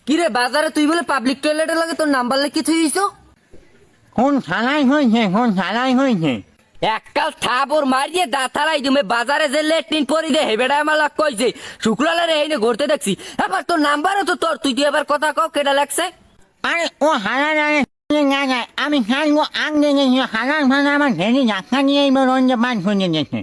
কিরে বাজারে তুই বলে পাবলিক টয়লেটের লাগে তোর নাম্বার লিখে থুইছো? কোন থানায় হয়েছে? এককাল থাপর মারিয়ে দাঁতারাই তুমি বাজারে যে লেট্রিন পরি দে হেবেডা আমার লাগ কইছে শুক্লালে রে এইনে ঘুরতে দেখছি। এবার তোর নাম্বারও তো তোর, তুই এবার কথা কও কেডা লাগছে? আরে ও হারান না যায়, আমি খাইবো আগ দেখেছি হারান ভাড়া আমার ঘেরি ধাক্কা নিয়ে এবার রঞ্জে বাদ করে গেছে।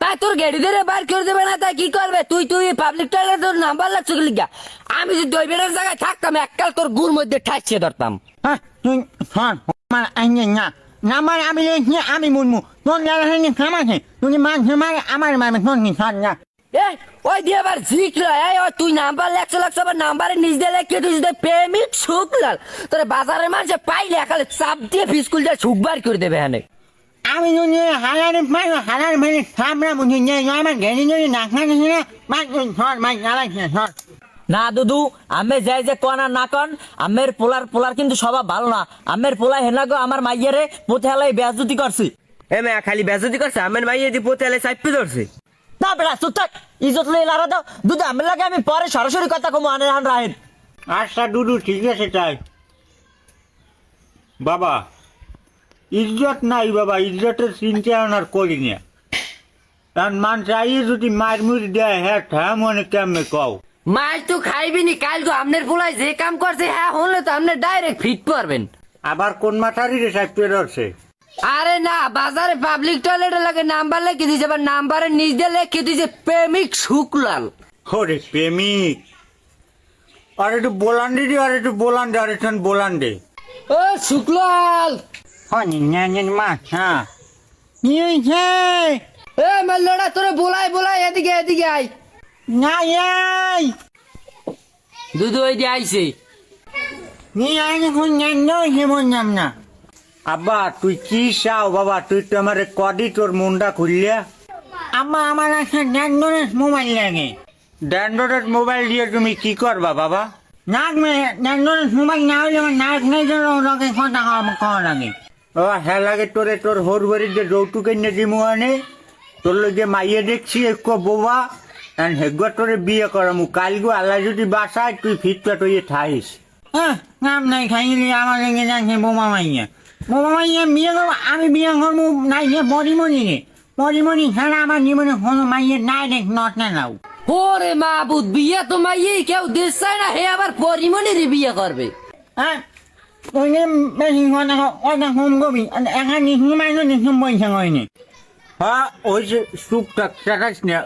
তাই তোর গাড়ি ধরে বার করে দেবে না, তাই কি করবে? তুই পাবলিক টয়লেট তোর নাম্বার লাগছে কি লিগা? আমি যদি ওই বেটার জায়গায় থাকতাম এককাল তোর গুড় মধ্যে ঠাইছে ধরতাম। হ্যাঁ তুই শোন আমার আইনে না নাম্বার আমি লেখছি আমি বলবো তোর লেখানি খামাছে তুই মাঝে মারে আমার মারবে তোর কি শোন না। এই ওই দিয়ে আবার ঝিকলো, এই ওই তুই নাম্বার লেখছো আবার নাম্বারের নিচ দিয়ে লেখে তুই যদি প্রেমিক শুকলাল তোর বাজারের মানুষে পাইলে একালে চাপ দিয়ে ফিসকুল দিয়ে শুকবার করে দেবে হ্যাঁ। আমি যদি হারার মানে সামরা বুঝি নিয়ে আমার ঘেরি যদি ধাক্কা দিছি না মাছ শোন মাছ জ্বালাইছে শোন। না দুদু, আমি যাই যে কন আর না কন, আমের পোলার কিন্তু স্বভাব ভালো না। আমের পোলা হেনা গো আমার মাইয়ারে পোতে হেলাই বেয়াজুতি করছি। এ মে খালি বেজতি করছে আমের মাইয়ে দি পোতে এলে চাইপে ধরছে। না বেড়া চুপ থাক, ইজ্জত লই লারা দাও। দুদু আমের লাগে আমি পরে সরাসরি কথা কমু আনে হান রাহেন। আচ্ছা দুদু ঠিক আছে তাই বাবা ইজ্জত নাই বাবা, ইজ্জতের চিন্তা আর করি না। কারণ মান চাইয়ে যদি মারমুর দেয় হ্যাঁ হ্যাঁ মনে কেমনে কও। মাছ তো খাইবি নি, কাল তো আপনার পোলায় যে কাম করছে হ্যাঁ হলে তো আপনি ডাইরেক্ট ফিট পারবেন। আবার কোন মাথারই রে চাইপে ধরছে? আরে না, বাজারে পাবলিক টয়লেটের লাগে নাম্বার লিখে দিয়েছে, আবার নাম্বারের নিচ দিয়ে লিখে দিয়েছে প্রেমিক শুক্লাল। ওরে প্রেমিক আর একটু বোলান্ডে রে আর একটু বোলান্ডে আর একটু বোলান্ডে। ও শুক্লাল হনি ন্যান মাছ হ্যাঁ নিয়েছে এ মাল্লোড়া তোরে বলাই এদিকে আয়। না এই দুধ ওই দিয়ে আইছে। নিয়ে আইনি কোন ন্যান নয় বললাম না। আব্বা তুই কি চাও বাবা, তুই তো আমার কদি তোর মুন্ডা খুললিয়া। আব্বা আমার একটা ড্যান্ডোরেট মোবাইল লাগে। ড্যান্ডোরেট মোবাইল দিয়ে তুমি কি করবা বাবা? নাক মে ড্যান্ডোরেট মোবাইল না হলে আমার নাক নেই জন্য ওকে কথা কওয়া লাগে। বাবা হ্যাঁ লাগে তোরে তোর হোর বাড়ির যে যৌতুক এনে দিমু আনে তোর লগে মাইয়ে দেখছি একটু বোবা হেগুয়া তোরে বিয়ে করামু। কালগু আল্লাহ যদি বাসায় তুই ফিটপাট হইয়ে ঠাইস। হ্যাঁ নাম নাই খাইলি আমার লেগে যাচ্ছে বোমা মাইয়া। বোমা মাইয়া বিয়ে করবো, আমি বিয়ে করবো নাই যে পরিমণি ছাড়া আমার জীবনে কোনো মাইয়ের নাই দেখ নট না নাও। ওরে মাহবুদ, বিয়ে তো মাইয়ে কেউ দিস চায় না, হে আবার পরিমণির বিয়ে করবে। হ্যাঁ তুই বেশি কথা কম করবি একা নিশ্চয় মাইনে নিশ্চয় পয়সা করিনি। হ্যাঁ ওই যে চুপটাক চাটাস না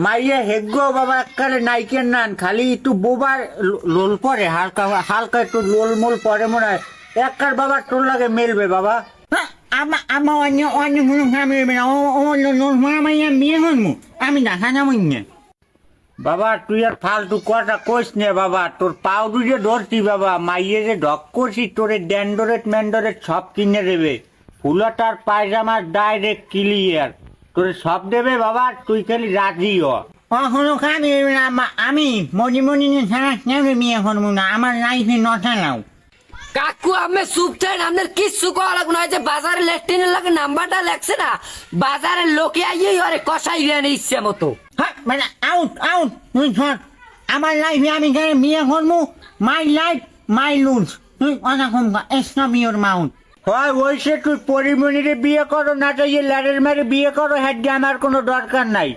মাইয়া হেগ্য বাবা একবারে নাইকের নান খালি একটু বোবার লোল পরে হালকা হালকা একটু লোল মোল পরে মনে হয় একবার বাবা তোর লাগে মেলবে বাবা। আমার অন্য কোনো মেলবে না ও লোল মারা মাইয়া বিয়ে করবো আমি দেখা যাবো না। বাবা তুই আর ফালতু কথা কইস নে বাবা, তোর পাও দুজে ধরছি বাবা, মাইয়ে যে ঢক করছি তোরে ড্যান্ডোরেট ম্যান্ডোরেট সব কিনে দেবে, ফুলাটার পায়জামার ডাইরেক্ট ক্লিয়ার তোরে সব দেবে বাবা, তুই খালি রাজি হ। কখনো খাবি আমি মনি ছাড়া কেন বিয়ে করবো না, আমার লাইফে নটা নাও। কাকু আমি চুপ থাকেন, আপনার কিচ্ছু করা লাগবে না। যে বাজারে লেট্রিনের লাগে নাম্বারটা লেখছে না, বাজারের লোকে আইয়েই ওরে কষাই দেন ইচ্ছে মতো। হ্যাঁ মানে আউট তুই ধর আমার লাইফে আমি কেন বিয়ে করবো, মাই লাইফ মাই রুলস, তুই কথা কম স্টপ ইউর মাউন্ট। হয় ওইসে তুই পরিমণিরে বিয়ে করো না তো ইয়ে ল্যাডের মারে বিয়ে করো, হ্যাঁ আমার কোনো দরকার নাই।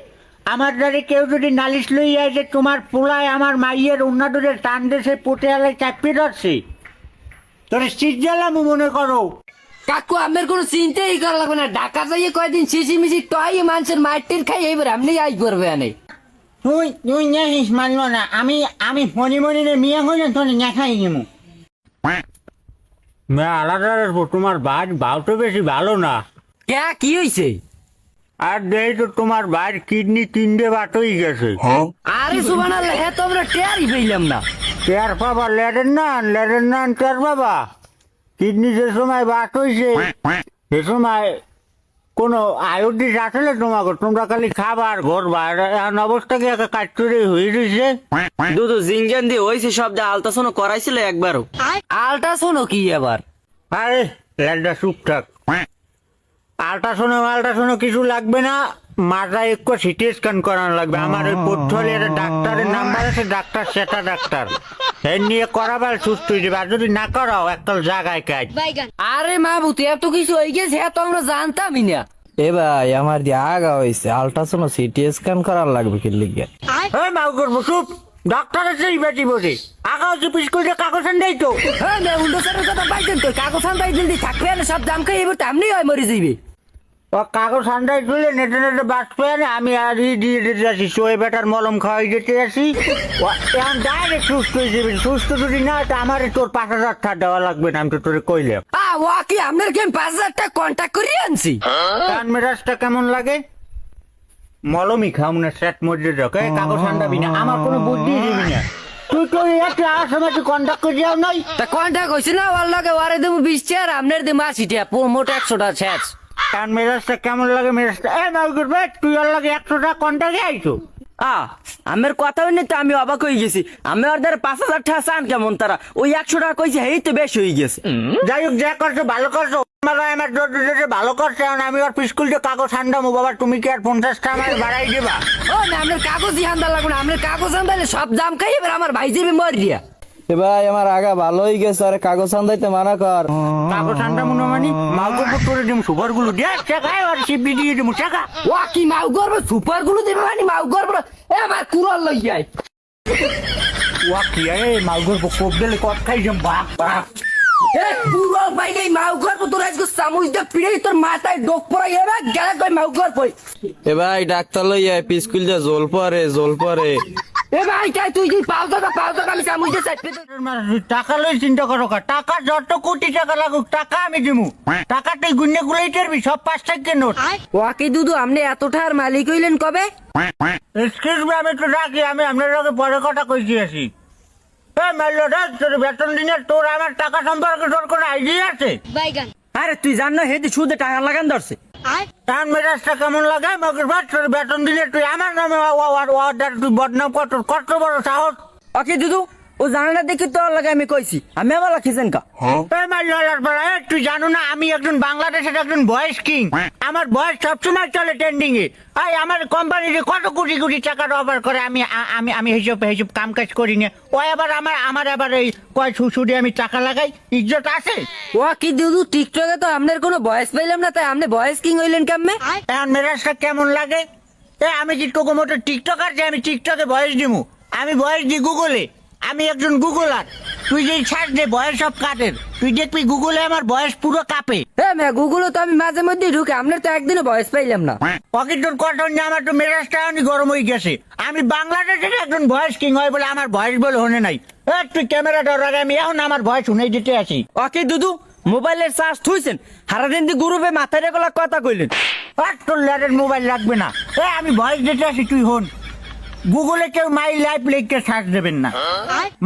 আমার দ্বারে কেউ যদি নালিশ লই যায় যে তোমার পোলায় আমার মাইয়ের উন্নাদুরের টান দেশে পোটে আলাই চাপিয়ে ধরছে তোর শীত জ্বালামু মনে করো। কাকু আমার কোনো চিন্তাই করা লাগবে না, ঢাকা যাইয়ে কয়দিন মিশি টয় মানুষের মাটির খাই এইবার আপনি আই করবে আনে। তুই নেখিস মানলো না, আমি পরিমণিরে বিয়ে করলে তোর নেখাই নিমু। আলাদা তোমার বাউ তো বেশি ভালো না। কে কি হয়েছে? আর দেই তো তোমার ভাইয়ের কিডনি 3টে বাটই গেছে। আরে সুবহানাল্লাহ, হে তো আমরা টেরই পেলাম না। টের পাবা লেডের নান টের পাবা, কিডনি যে সময় বাট হইছে সে সময় কোনো আয়োডিস আসলে তোমাকে তোমরা খালি খাবার ঘরবা, এখন অবস্থা কি একটা কাটুরি হয়ে রয়েছে। দুধু জিঙ্গান দিয়ে হয়েছে সব যা আলতাসনো করাইছিল একবারও। আলট্রাসাউন্ড কি আবার? আরে লেডা চুপ থাক। আল্ট্রাসাউন্ড কিছু লাগবে না, মাথায় একটু সিটি স্ক্যান করানো লাগবে। আমার ওই পোর্টফোলিওর ডাক্তারের নাম্বার আছে, ডাক্তার সেটা ডাক্তার এর নিয়ে করাবার সুস্থ হয়ে যাবে। আর যদি না করাও একটা জায়গায় কাজ। আরে মাহবু তুই এত কিছু হয়ে গেছে তো আমরা জানতামই না। এ ভাই আমার দিয়ে আগা হয়েছে, আল্ট্রাসাউন্ড সিটি স্ক্যান করার লাগবে কি লিগে? হ্যাঁ মাউ করবো চুপ, ডাক্তার আছে এই বেটি বসে আগা হচ্ছে স্কুলে কাগজ দেয় তো। হ্যাঁ না উল্টো সারের কথা পাইছেন তো, কাগজ আনতাই জলদি থাকবে না, সব দাম খাই এবার তেমনি হয় মরে যাইবে। ও কাগজ ঠান্ডায় তুলে নেটে নেটে বাস পেয়ে না, আমি আর দিয়ে দিতে আসি, সোয়ে বেটার মলম খাওয়াই যেতে আসি। এখন ডাইরেক্ট সুস্থ হয়ে যাবে। সুস্থ যদি না তো আমার তোর 5,000 টাকা দেওয়া লাগবে না, আমি তো তোরে কইলাম। ও কি আপনার কি 5,000 টাকা কন্ট্যাক্ট করে আনছি? কান মেরাজটা কেমন লাগে? মলমই খাও না, সেট মধ্যে ঢোকে, কাগজ ঠান্ডাবি না, আমার কোনো বুদ্ধি দিবি না। তুই তো একটা আসামে কন্ট্যাক্ট করে যাও নাই। তা কন্ট্যাক্ট হয়েছে না, ওর লাগে ওরে দেবো 20 টাকা, আপনার দেবো 80 টাকা, মোট 100 টাকা শেষ। কান মেরাজটা কেমন লাগে? মেরাজটা মাউ করবে, তুই ওর লাগে 100 টাকা কন্ট্যাক্টে আইছো। আমের কথা হইনি তো আমি অবাক হয়ে গেছি। আমি ওদের 5,000 টাকা চান কেমন তারা? ওই 100 টাকা কইছে, এই তো বেশ হয়ে গেছে। যাই হোক, যা করছো ভালো করছো, আমার ভালো করছে। এখন আমি ওর স্কুলটা কাগজ ঠান্ডামো। বাবা তুমি কি আর 50 টাকা আমার বাড়াই দিবা? ও না আপনার কাগজই হান্দা লাগবে না, আপনার কাগজ হান্দালে সব দাম খাই এবার আমার ভাই যাবে মরিয়া। এ ভাই আমার আগা ভালো হয়ে গেছে, আরে কাগজ আনদাইতে মানা কর। কাগজ ঠান্ডা মনে মানে মাউ করবো, তোরে দিম সুপার গুলো দিয়ে টাকায় আর সিপি দিয়ে দিমু টাকা। ও কি মাউ করবো, সুপার গুলো দেবে মানে মাউ করবো? আমার কুড়াল লই যাই। ও কি মাউ করবো, কোপ দিলে কত খাই যাম। বাপ বাপ কুড়াল পাই নাই মাউ করবো, তোর আজকে চামচ দিয়ে পিড়ে তোর মাথায় ডোক পড়াই যাবে, গেলে কই মাউ করবো। এ ভাই ডাক্তার লইয়া স্কুল যা জল পরে। এ ভাই তাই তুই কি পাও টাকা আমি চামচ দিয়ে চাইতে। টাকা লই চিন্তা করো কা, টাকা যত কোটি টাকা লাগুক টাকা আমি দিমু। টাকা তুই গুন্নে গুলাই টারবি, সব 5 টাকা নোট। ও কি দুদু আপনি এতটার মালিক হইলেন কবে? এক্সকিউজ মি, আমি তো ডাকি, আমি আপনার লগে পরে কথা কইছি আসি। মারলো রে, তোর বেতন দিনের তোর আমার টাকা সম্পর্কে তোর কোনো আইডিয়া আছে? আরে তুই জান না হেদি সুদে টাকা লাগান ধরছে। তার মেজাজটা কেমন লাগে? মগের ভাত, তোর বেতন দিলে তুই আমার নামে অর্ডার, তুই বদনাম কর, তোর কত বড় সাহস? ওকে দুদু, ও জানে না দেখি তোর লাগে আমি কইছি, আমি আবার রাখিছেন কা? তুই জানো না আমি একজন বাংলাদেশের একজন ভয়েস কিং। আমার ভয়েস সবসময় চলে ট্রেন্ডিং এ। আমার কোম্পানি কত কোটি কোটি টাকার অফার করে, আমি আমি আমি হিসেব কাম কাজ করি না। ও আবার আমার আবার এই কয় সুদে আমি টাকা লাগাই, ইজ্জত আছে? ও কি দুদু টিকটকে তো আপনার কোনো ভয়েস পাইলাম না, তাই আপনি ভয়েস কিং হইলেন কেমনে? এখন মেজাজটা কেমন লাগে? আমি কি কোকো মোটর টিকটকার যে আমি টিকটকে ভয়েস দিমু? আমি ভয়েস দিই গুগলে, আমি একজন গুগলার। তুই যে ছাড় দে বয়স সব কাটের, তুই দেখবি গুগলে আমার বয়স পুরো কাঁপে। হ্যাঁ ম্যা গুগলে তো আমি মাঝে মধ্যে ঢুকে, আপনার তো একদিনও ভয়েস পাইলাম না। পকেট তোর কথা নিয়ে আমার তো মেজাজটা গরম হয়ে গেছে। আমি বাংলাদেশের একজন ভয়েস কিং হয় বলে আমার ভয়েস বলে হনে নাই। তুই ক্যামেরা ধর আগে, আমি এখন আমার ভয়েস শুনে দিতে আসি। ওকে দুদু, মোবাইলের চার্জ থুইছেন, সারাদিন দি গ্রুপে মাথায় রেখলা কথা কইলেন। আর তোর ল্যাডের মোবাইল লাগবে না, আমি ভয়েস দিতে আসি, তুই হন। গুগলে কেউ মাই লাইফ লিখকে সার্চ দেবেন না।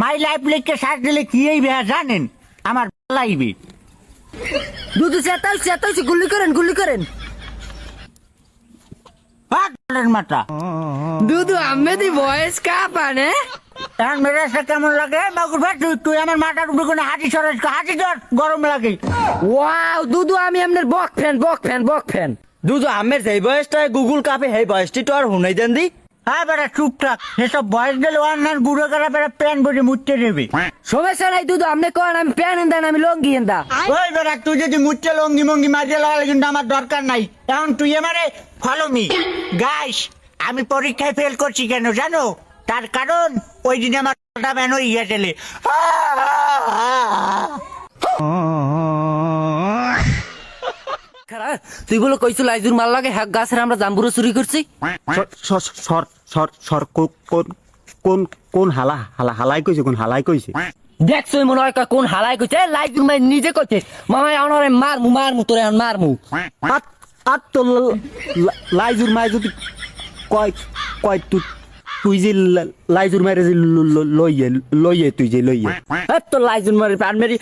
মাই লাইফ লিখকে সার্চ দিলে কি এই বেহা জানেন? আমার লাইবে দুদু চেতাইছে গুলি করেন। মাথা দুদু আমি দি ভয়েস কা পানে। এখন মেজাজটা কেমন লাগে? বাবুর ভাই তুই আমার মাথার উপরে কোনো হাঁটি সরাস, হাঁটি ধর, গরম লাগে। ওয়াও দুদু আমি আপনার বক ফ্যান। দুদু আমের যেই বয়সটা গুগল কাপে সেই বয়সটি তো আর হুনাই দেন দি। হ্যাঁ বেড়া চুপ থাক, সেসব বয়স দিলে অন্যান্য বুড়ো করা বেড়া প্যান বসে মুছতে দেবে। সমস্যা নাই দুদু, আপনি কোন আমি প্যান দেন আমি লঙ্গি দা। ওই বেড়া তুই যদি মুছতে লঙ্গি মঙ্গি মাঝে লাগালে কিন্তু আমার দরকার নাই। এখন তুই আমারে ফলো মি গাইস। আমি পরীক্ষায় ফেল করছি কেন জানো? তার কারণ ওই দিন আমার ব্যান হয়ে গেছিলে। তুই বলে কইছো লাইজুর মাল লাগে হ্যাক গাছের আমরা জাম্বুরো চুরি করছি। কোন হালাই কইছে? কোন হালাই কইছে? দেখছো মনে হয় কোন হালাই কইছে? লাইজুর মাই নিজে কইছে মামা আনারে মারমু তোরে মারমু। আর তো লাইজুর মাই যদি কয় তুই যে লাইজুর মায়ের যে লইয়ে তুই যে লইয়ে তো লাইজুর মারি প্রাণ মেরি,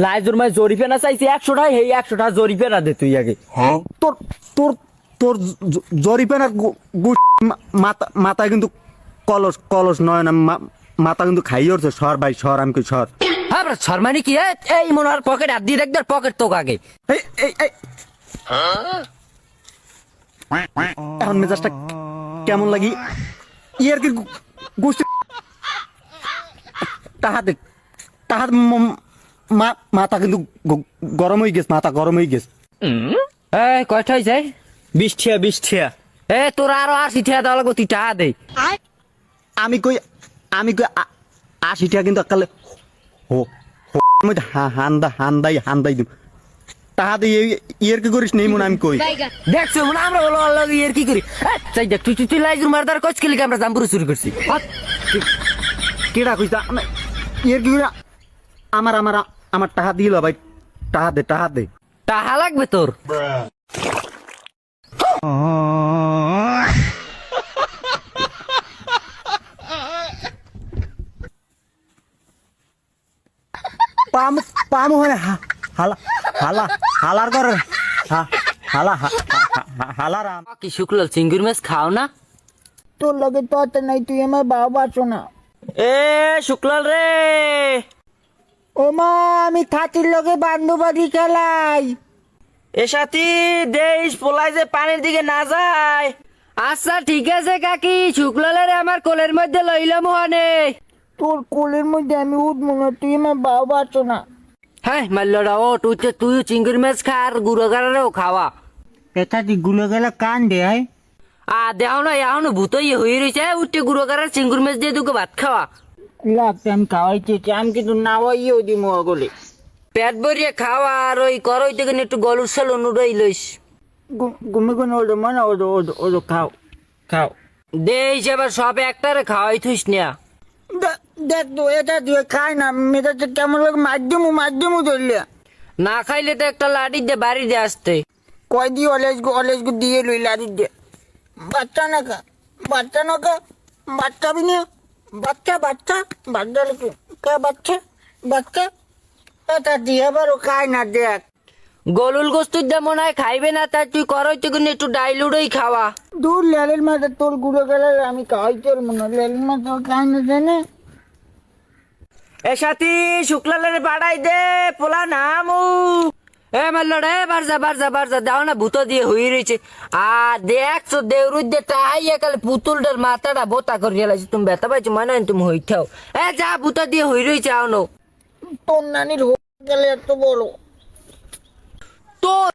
লাইজুর মাই জরিপে না চাইছি 100 টাকা, এই 100 টাকা জরিপে না দে তুই আগে। তোর তোর তোর জরিপেনার মাথায় কিন্তু কলস নয় না, মাথা কিন্তু খাই উঠছে। সর ভাই সর, আমি কই সর। হ্যাঁ শর্মানি কি এই মনে হয় পকেট হাত দিয়ে রাখ, পকেট তোক আগে। এই এখন মেজাজটা কেমন লাগি ইয়ার কি গোষ্ঠী তাহাতে তাহার মাথা কিন্তু গরম হয়ে গেছে, মাথা গরম হয়ে গেছে। এই কয়টা হয়েছে? 20 ঠিয়া এ তোরা আরো 80 টাকা দেওয়া লাগবো, তুই টাকা দে। আমি কই 80 টাকা কিন্তু একালে হান্দাই দিম টাকা দিয়ে ইয়ের কি করিস নেই মনে আমি কই দেখছো মনে আমরা বলো আল্লাহ এর কি করি? চাই দেখ তুই তুই লাইজুর মারদার কচ খেলি আমরা জাম্পুরে চুরি করছি। কেডা কইতা ইয়ের কি করি? আমার আমার আমার টাকা দিল ভাই, টাকা দে টাকা লাগবে তোর? পামু হয় হালার করে হালার কি শুক্লাল চিংড়ি মাছ খাও না? তোর লগে তো আর নাই, তুই আমার বাবা আছো না। এ শুক্লাল রে, ও মা, আমি থাতির লগে বান্ধবাড়ি খেলাই। এ সাথী দেশ পোলাই যে পানির দিকে না যায়। আচ্ছা ঠিক আছে কাকি, শুক্লালের আমার কোলের মধ্যে লইলাম হনে। তোর কোলের মধ্যে আমি উঠবো না, তুই আমার বাবা আছো না। হ্যাঁ মাল্লরা ও তুই চিংড়ি মাছ খা আর গুঁড়ো গাড়ারেও খাওয়া। এটা দি গুলো গেলে কান দে হয়। দেও না এখন ভূত ইয়ে হয়ে রয়েছে, উঠে গুঁড়ো গাড়ার চিংড়ি মাছ দিয়ে দুটো ভাত খাওয়া। লাগছে আমি খাওয়াইছি, আমি কিন্তু না হইও দিমু ওগুলি। পেট ভরিয়ে খাওয়া আর ওই করই থেকে একটু গলুর সাল অনুরাই লইস। ঘুমে কোনো ওদের মনে ওদো খাও খাও। দেশ এবার সব একটারে খাওয়াই থুস না। দেখ তো, এটা দিয়ে খাই না, মেয়েটা কেমন লাগে, মাধ্যমু ধরলে। না খাইলে তো একটা লাঠি দিয়ে বাড়ি দিয়ে আসতে। কয় দিয়ে অলেজগু দিয়ে লই লাড়ি দিয়ে। বাচ্চা না খা, বাচ্চা বি না, বাচ্চা লোক কা বাচ্চা এটা দিয়ে আবারও খাই না। দেখ গলুল গোস্তুর দিয়ে মনে হয় খাইবে না, তাই তুই করই থেকে একটু ডাইলুডই খাওয়া। দূর লেলের মাথা তোর গুঁড়ো গেলে আমি খাওয়াইতে পারবো না, লেলের মাথা খাই না জানে। এ সাথী শুক্লালের বাড়াই দে, পোলা নামু। এ মাল্লড এ বারজা দাও না, ভূত দিয়ে হয়ে রয়েছে। আর দেখছো দেউরুদ দিয়ে টাইয়া কালে পুতুলটার মাথাটা বোতা করিয়া লাগছে। তুমি ব্যথা পাইছো মানে তুমি হইথাও। এ যা ভূত দিয়ে হয়ে রয়েছে আনো। তোর নানির গেলে এত বড়। তোর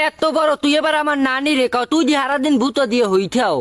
এত বড়, তুই এবার আমার নানি রেখা, তুই যে সারাদিন ভূত দিয়ে হইথাও।